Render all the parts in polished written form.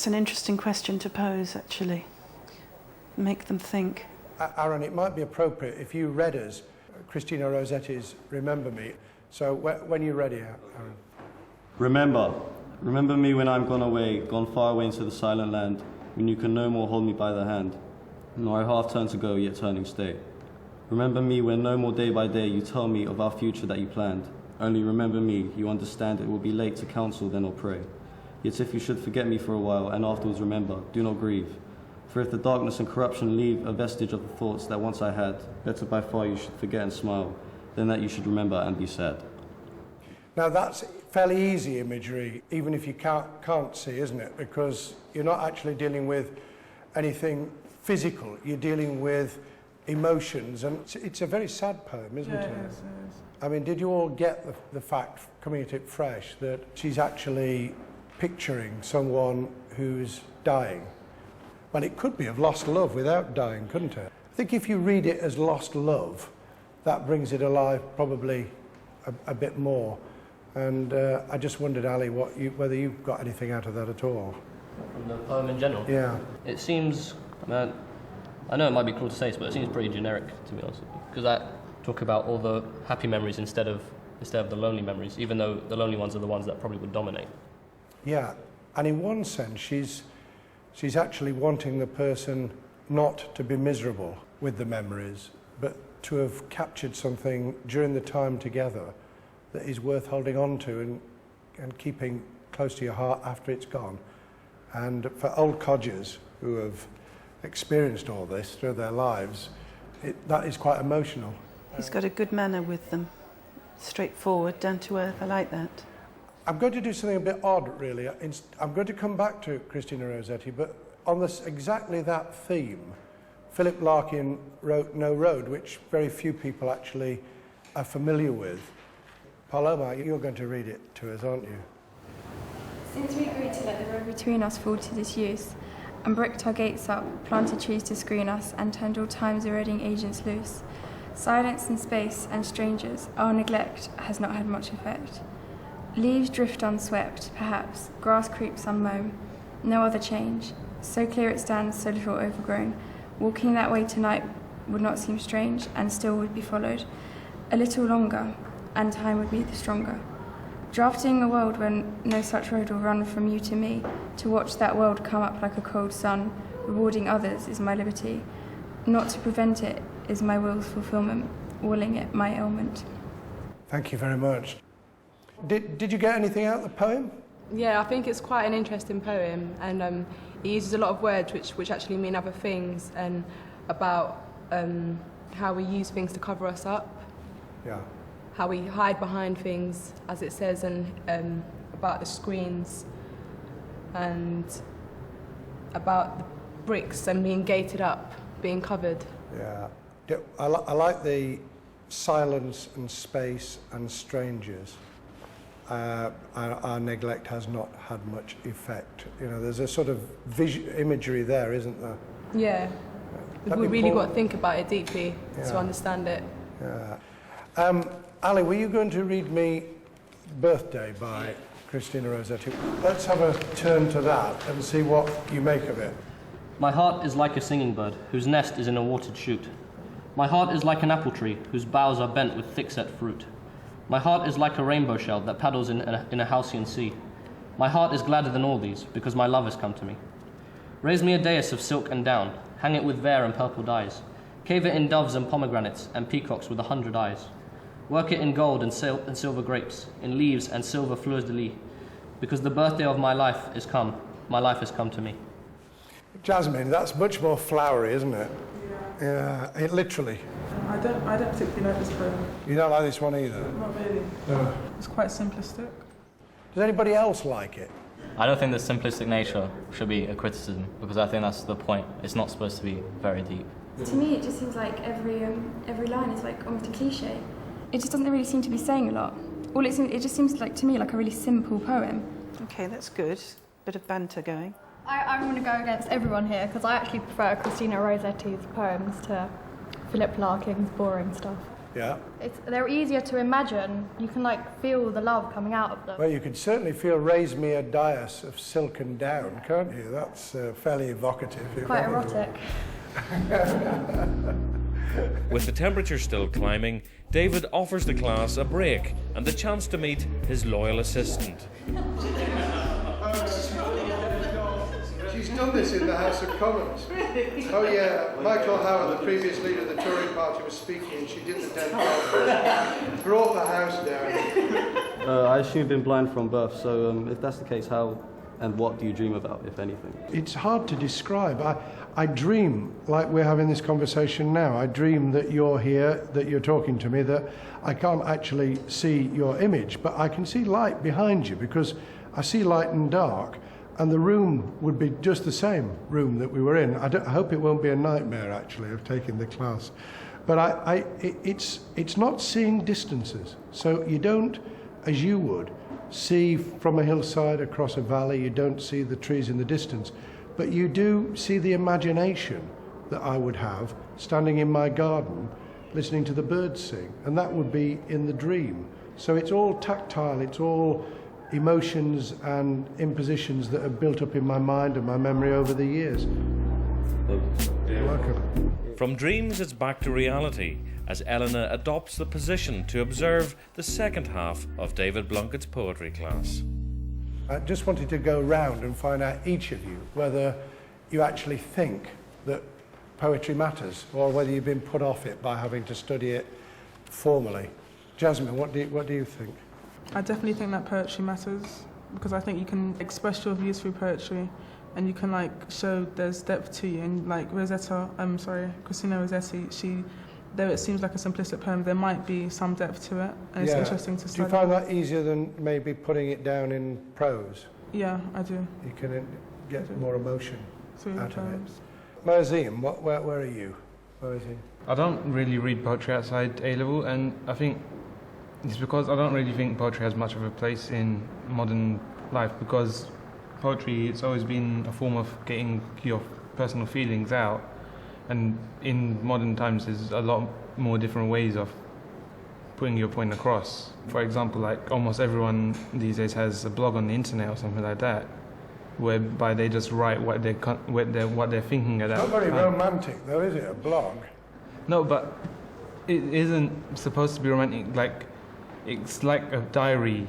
That's an interesting question to pose, actually. Make them think. Aaron, it might be appropriate if you read us Christina Rossetti's Remember Me. So when you're ready, Aaron. Remember me when I'm gone away, gone far away into the silent land, when you can no more hold me by the hand, nor I half turn to go, yet turning stay. Remember me when no more day by day you tell me of our future that you planned. Only remember me, you understand it will be late to counsel then or pray. Yet if you should forget me for a while, and afterwards remember, do not grieve. For if the darkness and corruption leave a vestige of the thoughts that once I had, better by far you should forget and smile, than that you should remember and be sad. Now that's fairly easy imagery, even if you can't see, isn't it? Because you're not actually dealing with anything physical, you're dealing with emotions, and it's a very sad poem, isn't it? It is. I mean, did you all get the fact, coming at it fresh, that she's actually picturing someone who's dying? Well, it could be of lost love without dying, couldn't it? I think if you read it as lost love, that brings it alive probably a bit more. And I just wondered, Ali, whether you got anything out of that at all. From the poem in general? Yeah. It seems, I know it might be cruel to say this, but it seems pretty generic, to be honest with you. Because I talk about all the happy memories instead of the lonely memories, even though the lonely ones are the ones that probably would dominate. Yeah, and in one sense, she's actually wanting the person not to be miserable with the memories, but to have captured something during the time together that is worth holding on to and keeping close to your heart after it's gone. And for old codgers who have experienced all this through their lives, that is quite emotional. He's got a good manner with them. Straightforward, down to earth. I like that. I'm going to do something a bit odd, really. I'm going to come back to Christina Rossetti, but on exactly that theme, Philip Larkin wrote No Road, which very few people actually are familiar with. Paloma, you're going to read it to us, aren't you? Since we agreed to let the road between us fall to disuse, and bricked our gates up, planted trees to screen us, and turned all time's eroding agents loose, silence and space and strangers, our neglect has not had much effect. Leaves drift unswept, perhaps, grass creeps unmown, no other change. So clear it stands, so little overgrown. Walking that way tonight would not seem strange, and still would be followed. A little longer, and time would be the stronger. Drafting a world when no such road will run from you to me, to watch that world come up like a cold sun, rewarding others is my liberty. Not to prevent it is my will's fulfillment, willing it my ailment. Thank you very much. Did you get anything out of the poem? Yeah, I think it's quite an interesting poem, and it uses a lot of words which actually mean other things, and about how we use things to cover us up. Yeah. How we hide behind things, as it says, and about the screens, and about the bricks and being gated up, being covered. Yeah. I like the silence and space and strangers. Our neglect has not had much effect. You know, there's a sort of imagery there, isn't there? Yeah. We really got to think about it deeply to understand it. Yeah. Ali, were you going to read me Birthday by Christina Rossetti? Let's have a turn to that and see what you make of it. My heart is like a singing bird, whose nest is in a watered shoot. My heart is like an apple tree, whose boughs are bent with thick-set fruit. My heart is like a rainbow shell that paddles in a halcyon sea. My heart is gladder than all these, because my love has come to me. Raise me a dais of silk and down, hang it with vair and purple dyes. Cave it in doves and pomegranates, and peacocks with 100 eyes. Work it in gold and silver grapes, in leaves and silver fleurs de lis. Because the birthday of my life is come, my life has come to me. Jasmine, that's much more flowery, isn't it? Yeah, literally. I don't particularly like this poem. You don't like this one either? Not really. No. It's quite simplistic. Does anybody else like it? I don't think the simplistic nature should be a criticism, because I think that's the point. It's not supposed to be very deep. To me, it just seems like every line is like almost a cliche. It just doesn't really seem to be saying a lot. It just seems like to me like a really simple poem. Okay, that's good. Bit of banter going. I'm going to go against everyone here because I actually prefer Christina Rossetti's poems to Philip Larkin's boring stuff. Yeah. They're easier to imagine. You can like feel the love coming out of them. Well, you can certainly feel "Raise me a dais of silken down," can't you? That's fairly evocative. Quite erotic. With the temperature still climbing, David offers the class a break and the chance to meet his loyal assistant. She's done this in the House of Commons. Oh yeah, Michael Howard, the previous leader of the Tory party, was speaking and she did the dead brought the house down. I assume you've been blind from birth, so if that's the case, how and what do you dream about, if anything? It's hard to describe. I dream, like we're having this conversation now, I dream that you're here, that you're talking to me, that I can't actually see your image, but I can see light behind you because I see light and dark, and the room would be just the same room that we were in. I hope it won't be a nightmare, actually, of taking the class. But it's not seeing distances. So you don't, as you would, see from a hillside across a valley, you don't see the trees in the distance, but you do see the imagination that I would have standing in my garden, listening to the birds sing, and that would be in the dream. So it's all tactile, it's all emotions and impositions that have built up in my mind and my memory over the years. You're welcome. From dreams, it's back to reality as Eleanor adopts the position to observe the second half of David Blunkett's poetry class. I just wanted to go round and find out, each of you, whether you actually think that poetry matters or whether you've been put off it by having to study it formally. Jasmine, what do you think? I definitely think that poetry matters because I think you can express your views through poetry and you can like show there's depth to you. And like Christina Rossetti, though it seems like a simplistic poem, there might be some depth to it, and it's interesting to study. Do you find that easier than maybe putting it down in prose? Yeah, I do. You can get more emotion out of it. Merzim, where are you? Where is he? I don't really read poetry outside A-level, and I think it's because I don't really think poetry has much of a place in modern life, because poetry, it's always been a form of getting your personal feelings out. And in modern times, there's a lot more different ways of putting your point across. For example, like almost everyone these days has a blog on the internet or something like that, whereby they just write what they're thinking at that time. Not very romantic, though, is it? A blog? No, but it isn't supposed to be romantic. Like it's like a diary.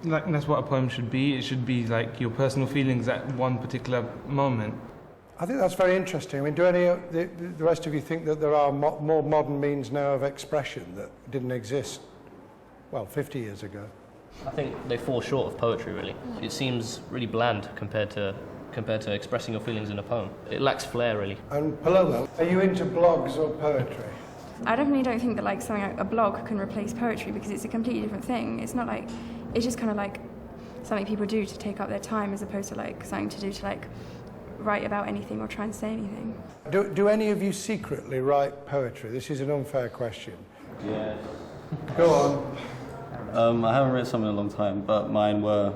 That's what a poem should be. It should be like your personal feelings at one particular moment. I think that's very interesting. I mean, do any of the rest of you think that there are more modern means now of expression that didn't exist, 50 years ago? I think they fall short of poetry, really. It seems really bland compared to expressing your feelings in a poem. It lacks flair, really. And Paloma, are you into blogs or poetry? I definitely don't think that like something like a blog can replace poetry because it's a completely different thing. It's not like, it's just kind of like something people do to take up their time as opposed to like something to do to like write about anything or try and say anything. Do any of you secretly write poetry? This is an unfair question. Yes. Go on. I haven't read some in a long time, but mine were,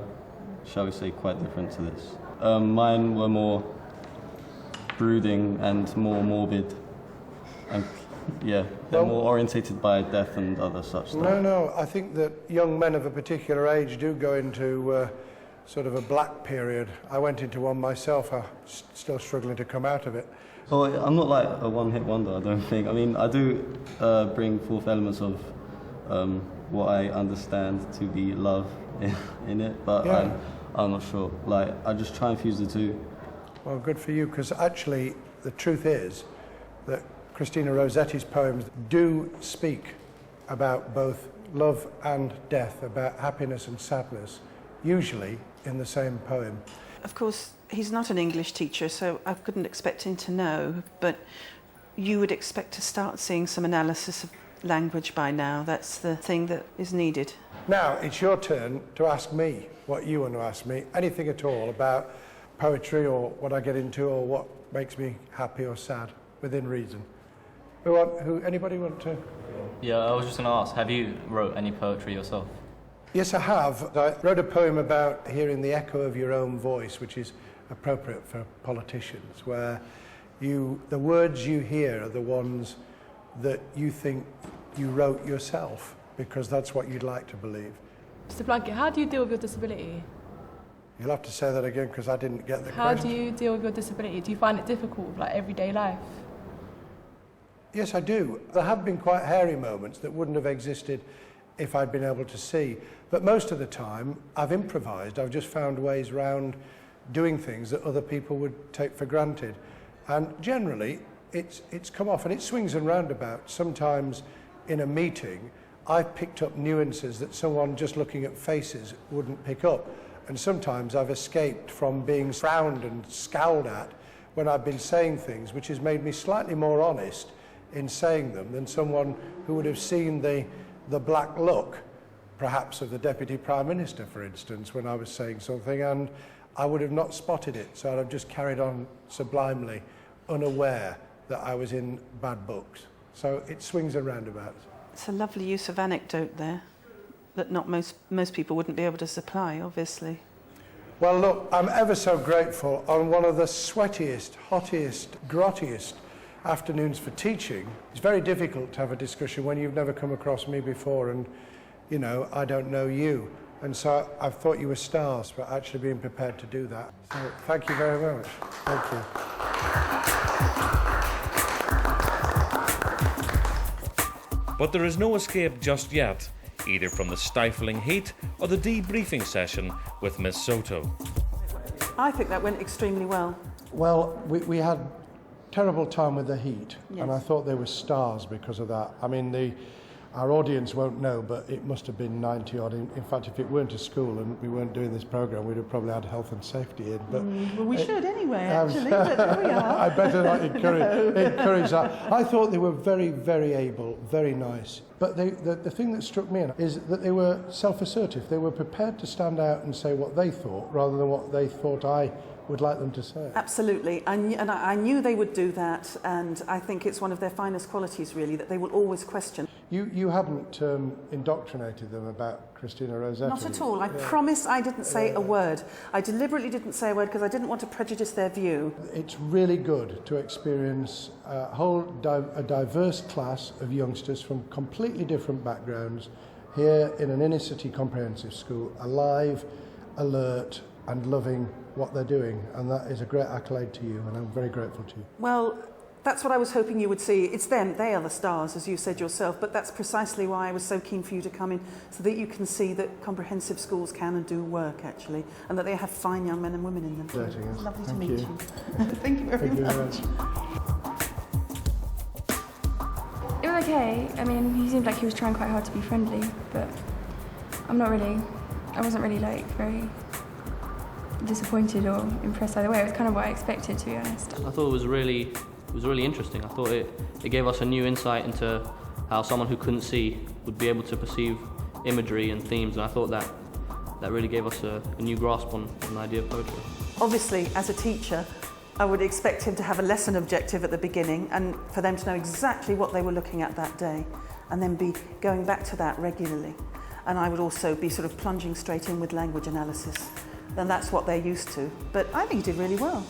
shall we say, quite different to this. Mine were more brooding and more morbid, and they're more orientated by death and other such stuff. No, I think that young men of a particular age do go into sort of a black period. I went into one myself. I'm still struggling to come out of it. Well, I'm not like a one-hit wonder, I don't think. I mean, I do bring forth elements of what I understand to be love in it, but I'm not sure. Like, I just try and fuse the two. Well, good for you, because actually the truth is that Christina Rossetti's poems do speak about both love and death, about happiness and sadness, usually in the same poem. Of course, he's not an English teacher, so I couldn't expect him to know, but you would expect to start seeing some analysis of language by now. That's the thing that is needed. Now, it's your turn to ask me what you want to ask me, anything at all about poetry or what I get into or what makes me happy or sad, within reason. Anybody want to? Yeah, I was just going to ask, have you wrote any poetry yourself? Yes, I have. I wrote a poem about hearing the echo of your own voice, which is appropriate for politicians, where the words you hear are the ones that you think you wrote yourself, because that's what you'd like to believe. Mr. Blunkett, how do you deal with your disability? You'll have to say that again, because I didn't get the How question. do you deal with your disability? Do you find it difficult with like everyday life? Yes, I do. There have been quite hairy moments that wouldn't have existed if I'd been able to see. But most of the time, I've improvised. I've just found ways round doing things that other people would take for granted. And generally, it's come off, and it swings and roundabouts. Sometimes in a meeting, I've picked up nuances that someone just looking at faces wouldn't pick up. And sometimes I've escaped from being frowned and scowled at when I've been saying things, which has made me slightly more honest in saying them than someone who would have seen the black look, perhaps of the Deputy Prime Minister, for instance, when I was saying something, and I would have not spotted it, so I'd have just carried on sublimely, unaware that I was in bad books. So it swings and roundabouts. It's a lovely use of anecdote there that not most people wouldn't be able to supply, obviously. Well, look, I'm ever so grateful. On one of the sweatiest, hottest, grottiest afternoons for teaching, it's very difficult to have a discussion when you've never come across me before and, you know, I don't know you. And so I've thought you were stars for actually being prepared to do that. So thank you very much. Thank you. But there is no escape just yet, either from the stifling heat or the debriefing session with Miss Soto. I think that went extremely well. Well, we had terrible time with the heat, Yes. and I thought they were stars because of that. I mean, our audience won't know, but it must have been 90 odd. In fact, if it weren't a school and we weren't doing this programme, we'd have probably had health and safety in. But well, we should anyway, actually, but there we are. I better not encourage that. I thought they were very, very able, very nice. But the thing that struck me is that they were self-assertive. They were prepared to stand out and say what they thought rather than what they thought I would like them to say. Absolutely, and I knew they would do that, and I think it's one of their finest qualities, really, that they will always question. You hadn't indoctrinated them about Christina Rossetti? Not at all. I promise I didn't say a word. I deliberately didn't say a word because I didn't want to prejudice their view. It's really good to experience a diverse class of youngsters from completely different backgrounds here in an inner-city comprehensive school, alive, alert and loving what they're doing, and that is a great accolade to you, and I'm very grateful to you. Well, that's what I was hoping you would see. It's them, they are the stars, as you said yourself, but that's precisely why I was so keen for you to come in, so that you can see that comprehensive schools can and do work, actually, and that they have fine young men and women in them. It's lovely to meet you. Thank you very much. It was okay. I mean, he seemed like he was trying quite hard to be friendly, but I wasn't really like very disappointed or impressed either way. It was kind of what I expected, to be honest. I thought it was really interesting. I thought it gave us a new insight into how someone who couldn't see would be able to perceive imagery and themes, and I thought that really gave us a new grasp on the idea of poetry. Obviously, as a teacher, I would expect him to have a lesson objective at the beginning and for them to know exactly what they were looking at that day and then be going back to that regularly. And I would also be sort of plunging straight in with language analysis. And that's what they're used to. But I think he did really well.